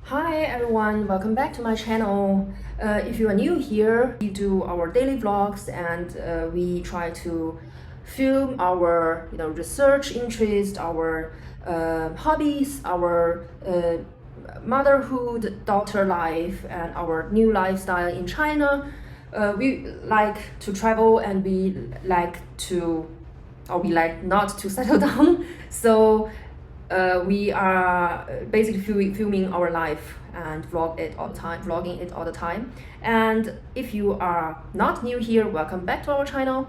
Hi everyone, welcome back to my channel. If you are new here, we do our daily vlogs and we try to film our research interest, our hobbies, our motherhood, daughter life, and our new lifestyle in China. We like to travel and we like to, or we like not to settle down. So we are basically filming our life and vlogging it all the time. And if you are not new here, welcome back to our channel.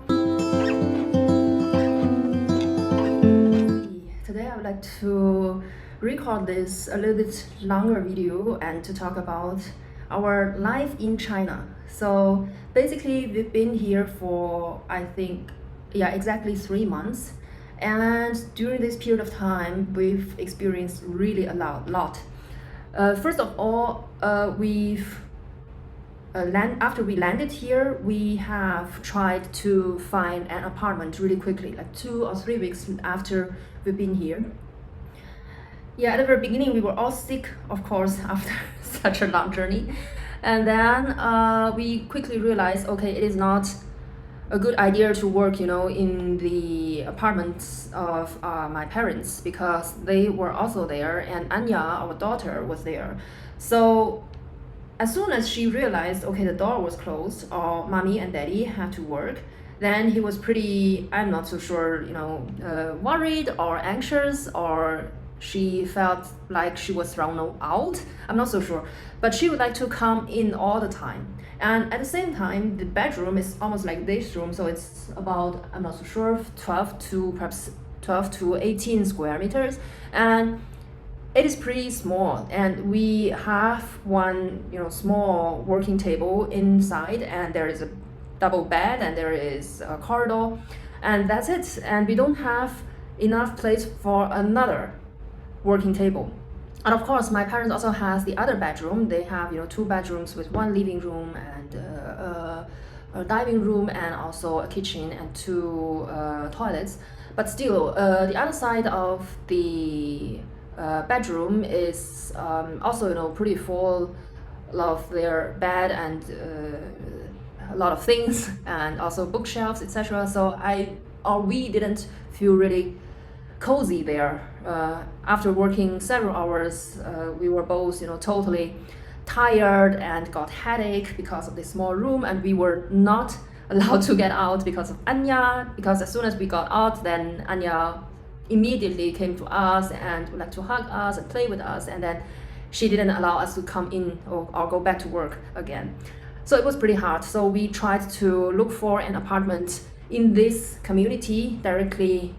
Today I would like to record this a little bit longer video and to talk about our life in China. So basically we've been here for exactly 3 months. And during this period of time, we've experienced really a lot. First of all, after we landed here, we have tried to find an apartment really quickly, like 2 or 3 weeks after we've been here. Yeah, at the very beginning, we were all sick, of course, after such a long journey. And then we quickly realized, okay, it is not a good idea to work, in the apartments of my parents, because they were also there and Anya, our daughter, was there. So as soon as she realized, okay, the door was closed or mommy and daddy had to work, then he was pretty, I'm not so sure, worried or anxious, or she felt like she was thrown out. I'm not so sure, but she would like to come in all the time. And at the same time, the bedroom is almost like this room, so it's about, I'm not so sure, 12 to 18 square meters, and it is pretty small. And we have one, small working table inside, and there is a double bed, and there is a corridor, and that's it. And we don't have enough place for another working table. And of course, my parents also has the other bedroom. They have 2 bedrooms with 1 living room and a dining room and also a kitchen and 2 toilets. But still, the other side of the bedroom is also pretty full of their bed and a lot of things and also bookshelves, etc. So we didn't feel really cozy there. After working several hours, we were both totally tired and got headache because of this small room, and we were not allowed to get out because of Anya, because as soon as we got out, then Anya immediately came to us and would like to hug us and play with us, and then she didn't allow us to come in or go back to work again. So it was pretty hard. So we tried to look for an apartment in this community directly,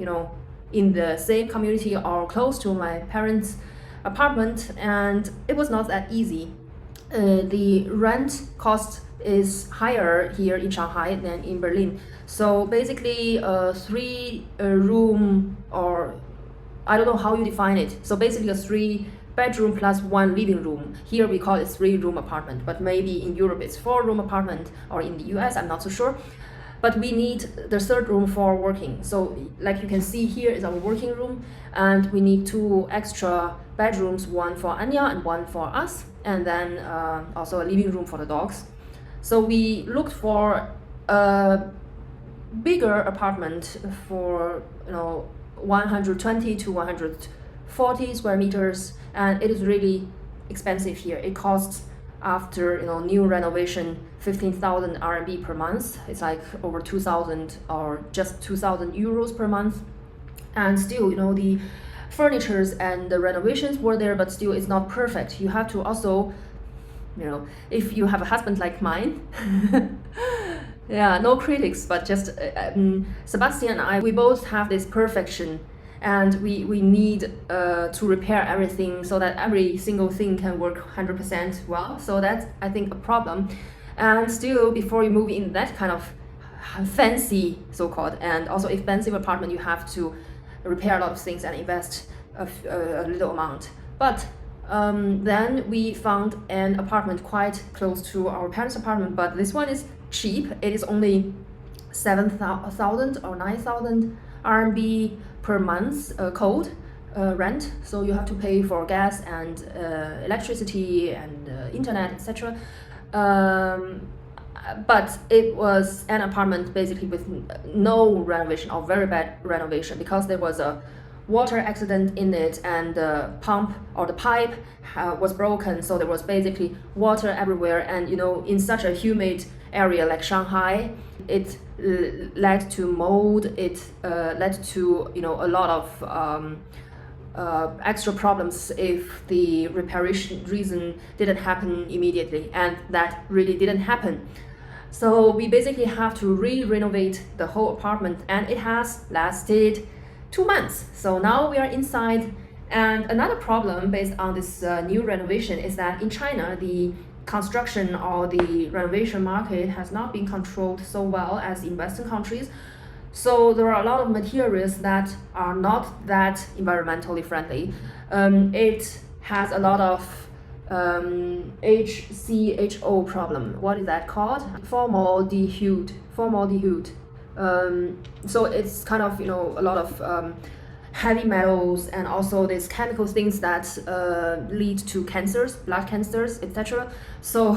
in the same community or close to my parents' apartment, and it was not that easy. The rent cost is higher here in Shanghai than in Berlin. So basically a 3-room, or I don't know how you define it. So basically a 3-bedroom plus 1 living room. Here we call it 3-room apartment, but maybe in Europe it's 4-room apartment, or in the US, I'm not so sure. But we need the 3rd room for working. So like you can see, here is our working room, and we need 2 extra bedrooms, 1 for Anya and 1 for us, and then also a living room for the dogs. So we looked for a bigger apartment for 120 to 140 square meters, and it is really expensive here. It costs, after new renovation, 15,000 RMB per month. It's like over 2,000 or just 2,000 euros per month. And still, the furnitures and the renovations were there, but still it's not perfect. You have to also, if you have a husband like mine, yeah, no critics, but just Sebastian and I, we both have this perfection, and we need to repair everything so that every single thing can work 100% well. So that's, I think, a problem. And still, before you move in that kind of fancy, so-called, and also expensive apartment, you have to repair a lot of things and invest a little amount. But then we found an apartment quite close to our parents' apartment, but this one is cheap. It is only 7,000 or 9,000 RMB per month code. rent, so you have to pay for gas and electricity and internet, etc. But it was an apartment basically with no renovation or very bad renovation, because there was a water accident in it, and the pump or the pipe was broken, so there was basically water everywhere. And in such a humid area like Shanghai, it led to mold. It led to a lot of extra problems if the reparation reason didn't happen immediately, and that really didn't happen. So we basically have to renovate the whole apartment, and it has lasted 2 months. So now we are inside. And another problem based on this new renovation is that in China, the construction or the renovation market has not been controlled so well as in Western countries. So there are a lot of materials that are not that environmentally friendly. It has a lot of HCHO problem. What is that called? Formaldehyde. So it's kind of a lot of heavy metals, and also these chemical things that lead to cancers, blood cancers, etc. So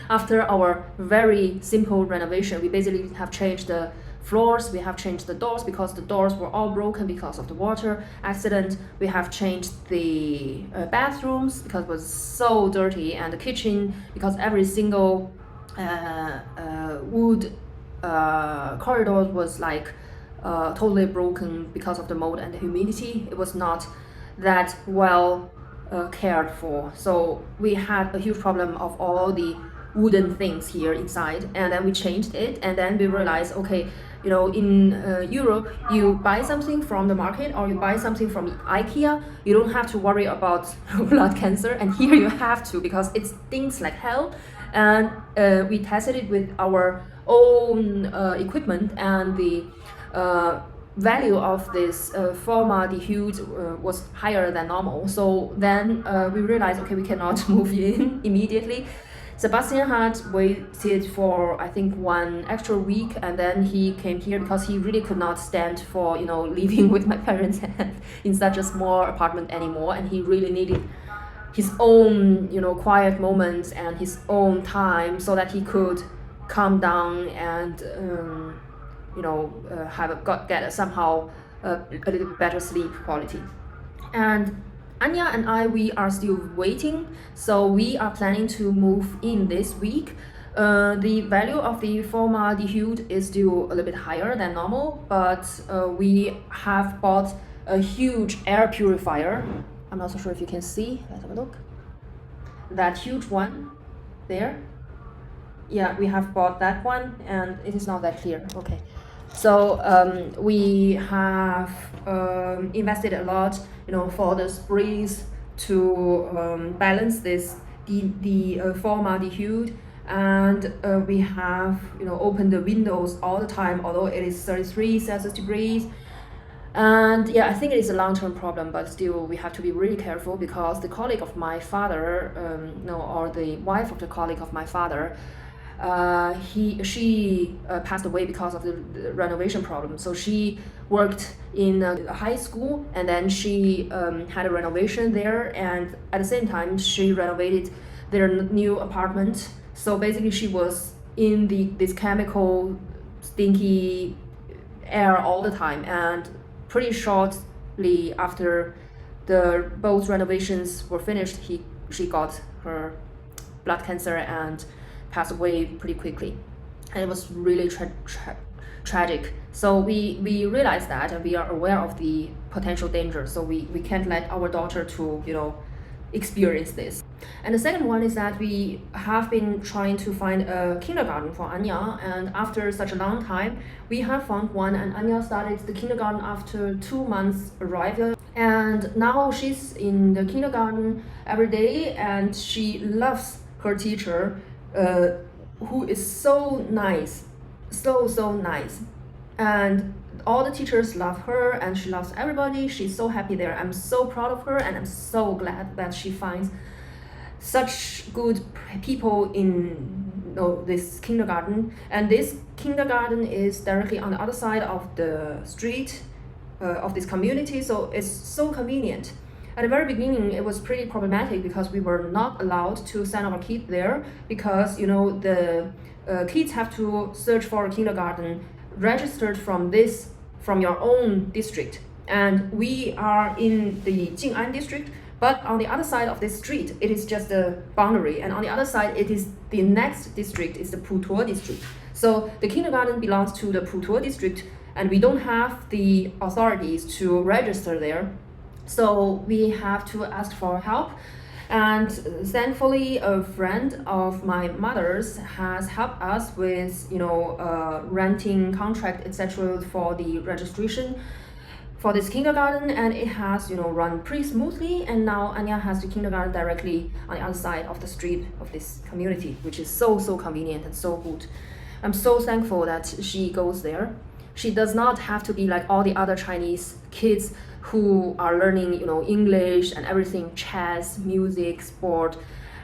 after our very simple renovation, we basically have changed the floors, we have changed the doors because the doors were all broken because of the water accident. We have changed the bathrooms because it was so dirty, and the kitchen because every single wood corridor was like totally broken because of the mold and the humidity. It was not that well cared for. So we had a huge problem of all the wooden things here inside, and then we changed it, and then we realized, okay, in Europe, you buy something from the market or you buy something from IKEA, you don't have to worry about blood cancer, and here you have to, because it stinks like hell. And we tested it with our own equipment, and the value of this formaldehyde was higher than normal. So then we realized, okay, we cannot move in immediately. Sebastian had waited for, I think, 1 extra week, and then he came here because he really could not stand for living with my parents in such a small apartment anymore, and he really needed his own quiet moments and his own time so that he could calm down and get somehow a little better sleep quality. And Anya and I, we are still waiting, so we are planning to move in this week. The value of the formaldehyde is still a little bit higher than normal, but we have bought a huge air purifier. I'm not so sure if you can see. Let's have a look. That huge one there. Yeah, we have bought that one, and it is not that clear. Okay. So we have invested a lot, for the sprays to balance the formaldehyde, and we have opened the windows all the time, although it is 33 Celsius degrees. And yeah, I think it is a long-term problem, but still we have to be really careful, because the colleague of my father, or the wife of the colleague of my father, she passed away because of the renovation problem. So she worked in a high school, and then she had a renovation there, and at the same time she renovated their new apartment. So basically she was in this chemical stinky air all the time, and pretty shortly after both renovations were finished, she got her blood cancer and passed away pretty quickly, and it was really tragic. So we realized that, and we are aware of the potential danger, so we can't let our daughter to experience this. And the second one is that we have been trying to find a kindergarten for Anya, and after such a long time we have found one, and Anya started the kindergarten after 2 months arrival, and now she's in the kindergarten every day, and she loves her teacher, who is so nice, so nice, and all the teachers love her, and she loves everybody. She's so happy there. I'm so proud of her, and I'm so glad that she finds such good people in this kindergarten. And this kindergarten is directly on the other side of the street, of this community, so it's so convenient. At the very beginning, it was pretty problematic because we were not allowed to send our kids there because the kids have to search for a kindergarten registered from your own district, and we are in the Jing'an district. But on the other side of this street, it is just a boundary, and on the other side, it is the next district is the Putuo district. So the kindergarten belongs to the Putuo district, and we don't have the authorities to register there. So we have to ask for help. And thankfully, a friend of my mother's has helped us with, renting contract, etc. for the registration for this kindergarten, and it has, run pretty smoothly. And now Anya has the kindergarten directly on the other side of the street of this community, which is so convenient and so good. I'm so thankful that she goes there. She does not have to be like all the other Chinese kids who are learning, English and everything, chess, music, sport,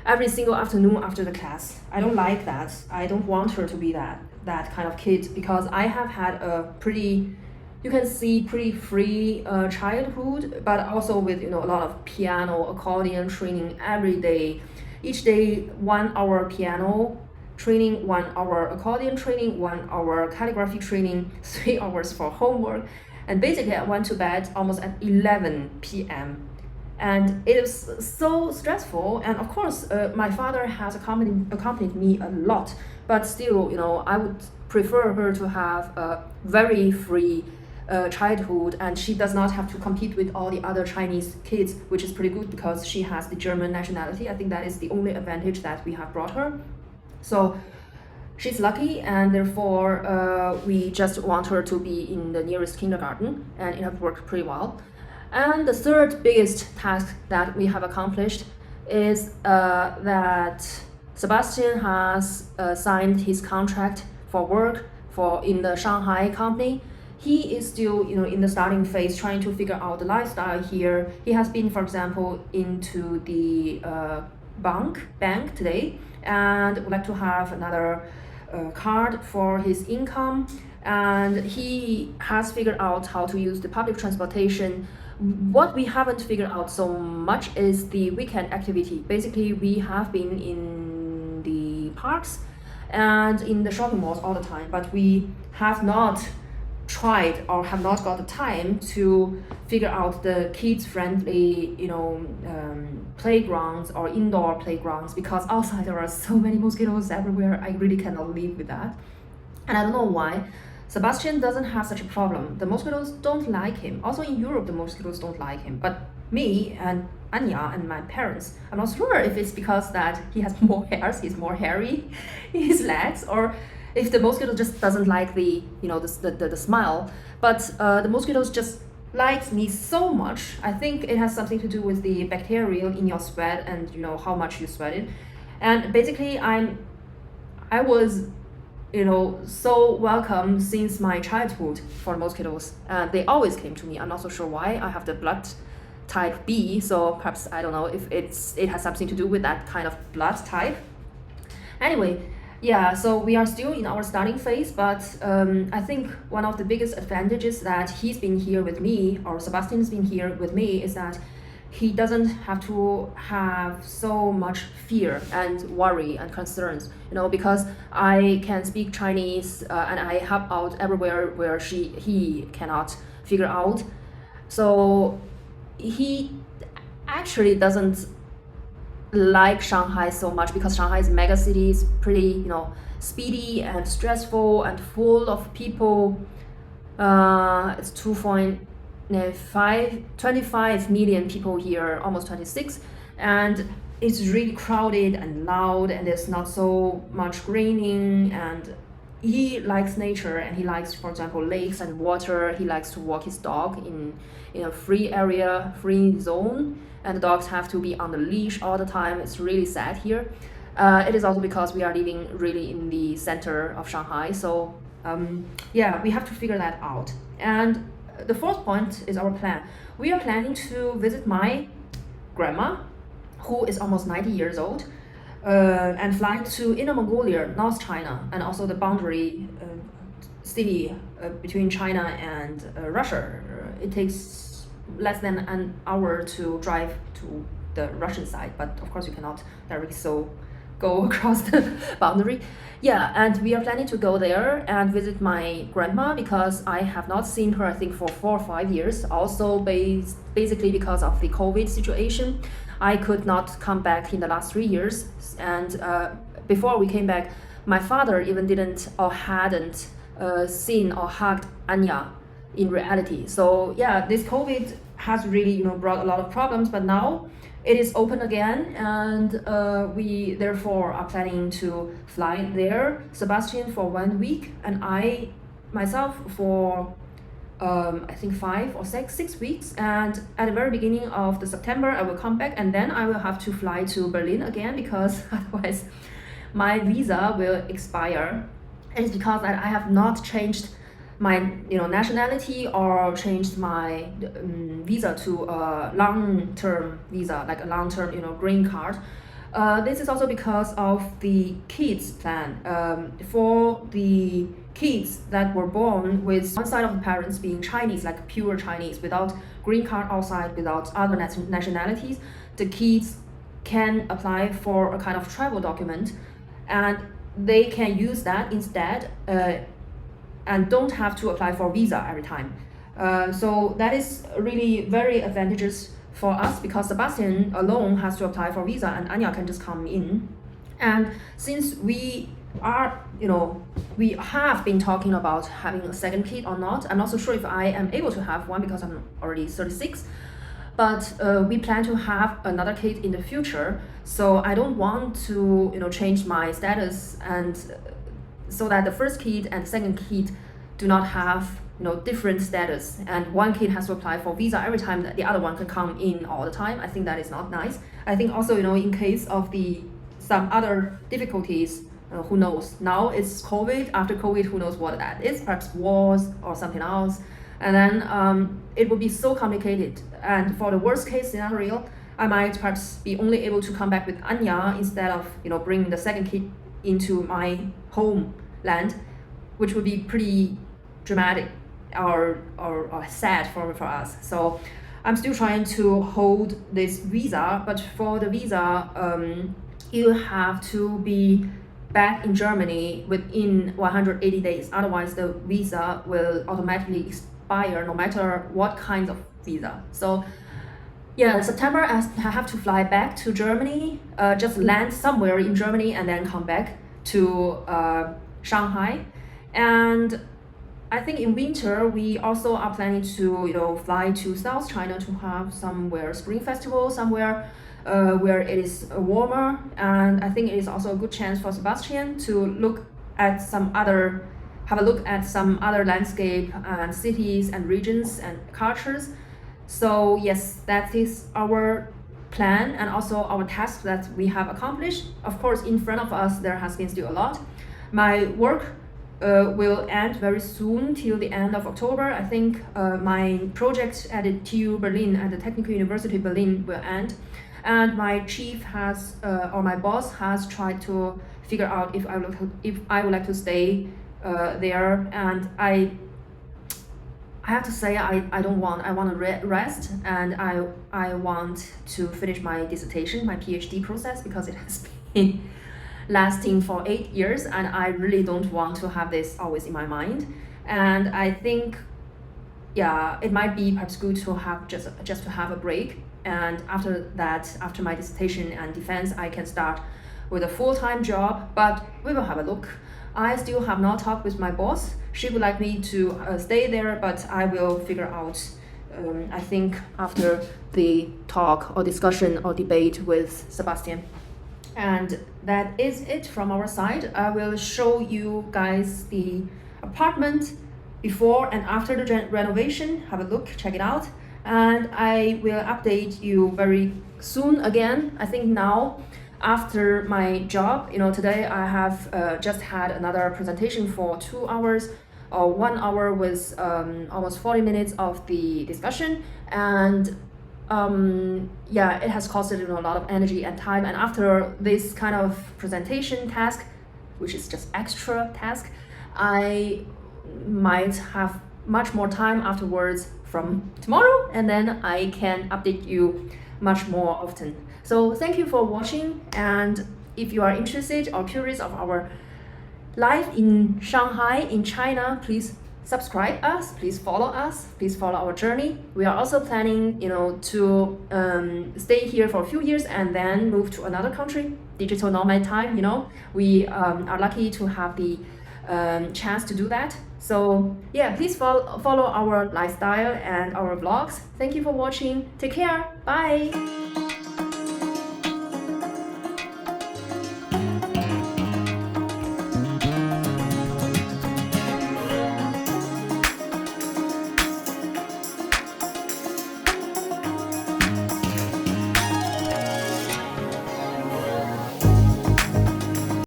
every single afternoon after the class. I don't like that. I don't want her to be that kind of kid, because I have had a pretty free childhood, but also with a lot of piano, accordion training every day. Each day, 1 hour piano training, 1 hour accordion training, 1 hour calligraphy training, 3 hours for homework. And basically, I went to bed almost at 11 p.m. And it was so stressful. And of course, my father has accompanied me a lot. But still, I would prefer her to have a very free childhood, and she does not have to compete with all the other Chinese kids, which is pretty good because she has the German nationality. I think that is the only advantage that we have brought her. So she's lucky, and therefore we just want her to be in the nearest kindergarten, and it has worked pretty well. And the third biggest task that we have accomplished is that Sebastian has signed his contract for work in the Shanghai company. He is still, in the starting phase, trying to figure out the lifestyle here. He has been, for example, into the bank today, and would like to have another card for his income. And he has figured out how to use the public transportation. What we haven't figured out so much is the weekend activity. Basically, we have been in the parks and in the shopping malls all the time, but we have not tried or have not got the time to figure out the kids-friendly, playgrounds or indoor playgrounds, because outside there are so many mosquitoes everywhere. I really cannot live with that. And I don't know why. Sebastian doesn't have such a problem. The mosquitoes don't like him. Also in Europe, the mosquitoes don't like him. But me and Anya and my parents, I'm not sure if it's because that he has more hairs, he's more hairy in his legs, or if the mosquito just doesn't like the smell. But the mosquitoes just likes me so much. I think it has something to do with the bacteria in your sweat and how much you sweated. And basically I was so welcome since my childhood for mosquitoes. They always came to me. I'm not so sure why. I have the blood type B, so perhaps I don't know if it has something to do with that kind of blood type. Anyway, yeah, so we are still in our starting phase, but I think one of the biggest advantages that he's been here with me, or Sebastian's been here with me, is that he doesn't have to have so much fear and worry and concerns, because I can speak Chinese and I help out everywhere where he cannot figure out. So he actually doesn't like Shanghai so much, because Shanghai is a mega city, is pretty, speedy and stressful and full of people. It's 25 million people here, almost 26, and it's really crowded and loud, and there's not so much greening. And he likes nature, and he likes, for example, lakes and water. He likes to walk his dog in a free zone, and the dogs have to be on the leash all the time. It's really sad here. It is also because we are living really in the center of Shanghai, so yeah, we have to figure that out. And the fourth point is our plan. We are planning to visit my grandma, who is almost 90 years old, and fly to Inner Mongolia, North China, and also the boundary city between China and Russia, it takes less than an hour to drive to the Russian side, but of course you cannot directly go across the boundary. Yeah, and we are planning to go there and visit my grandma because I have not seen her, I think, for 4 or 5 years. Also, basically because of the COVID situation, I could not come back in the last 3 years. And before we came back, my father even didn't or hadn't seen or hugged Anya in reality. So yeah, this COVID has really brought a lot of problems, but now it is open again, and we therefore are planning to fly there, Sebastian for 1 week, and I myself for I think 5 or 6 weeks. And at the very beginning of the September, I will come back, and then I will have to fly to Berlin again because otherwise my visa will expire. And it's because I have not changed my nationality or changed my visa to a long-term visa, like a long-term green card. This is also because of the kids plan. For the kids that were born with one side of the parents being Chinese, like pure Chinese, without green card outside, without other nationalities, the kids can apply for a kind of travel document, and they can use that instead and don't have to apply for visa every time. So that is really very advantageous for us because Sebastian alone has to apply for visa and Anya can just come in. And since we are, we have been talking about having a second kid or not, I'm not so sure if I am able to have one because I'm already 36. But we plan to have another kid in the future, so I don't want to change my status, and so that the first kid and second kid do not have different status, and one kid has to apply for visa every time that the other one can come in all the time. I think that is not nice. I think also in case of some other difficulties, who knows, now it's COVID. After COVID, who knows what that is, perhaps wars or something else. And then it would be so complicated. And for the worst case scenario, I might perhaps be only able to come back with Anya instead of bringing the second kid into my homeland, which would be pretty dramatic or sad for us. So I'm still trying to hold this visa, but for the visa, you have to be back in Germany within 180 days. Otherwise, the visa will automatically expire no matter what kind of visa. So yeah, September I have to fly back to Germany, just land somewhere in Germany and then come back to Shanghai. And I think in winter we also are planning to fly to South China to have somewhere spring festival, somewhere where it is warmer. And I think it is also a good chance for Sebastian to have a look at some other landscape and cities and regions and cultures. So yes, that is our plan and also our task that we have accomplished. Of course, in front of us there has been still a lot. My work will end very soon till the end of October. I think my project at the TU Berlin, at the Technical University Berlin, will end. And my chief has, or my boss has tried to figure out if I would like to stay there. And I have to say I don't want. I want to rest, and I want to finish my dissertation, my PhD process, because it has been lasting for 8 years, and I really don't want to have this always in my mind. And I think, yeah, it might be perhaps good to have just to have a break. And after that, after my dissertation and defense, I can start with a full-time job. But we will have a look. I still have not talked with my boss. She would like me to stay there, but I will figure out, I think, after the talk or discussion or debate with Sebastian. And that is it from our side. I will show you guys the apartment before and after the renovation. Have a look, check it out. And I will update you very soon again. I think now, after my job, today I have just had another presentation for 2 hours, or 1 hour with almost 40 minutes of the discussion. And yeah, it has costed a lot of energy and time. And after this kind of presentation task, which is just extra task, I might have much more time afterwards from tomorrow, and then I can update you much more often. So thank you for watching, and if you are interested or curious of our life in Shanghai, in China, please subscribe us, please follow our journey. We are also planning, to stay here for a few years and then move to another country, digital nomad time, we are lucky to have the chance to do that. So yeah, please follow our lifestyle and our vlogs. Thank you for watching. Take care. Bye.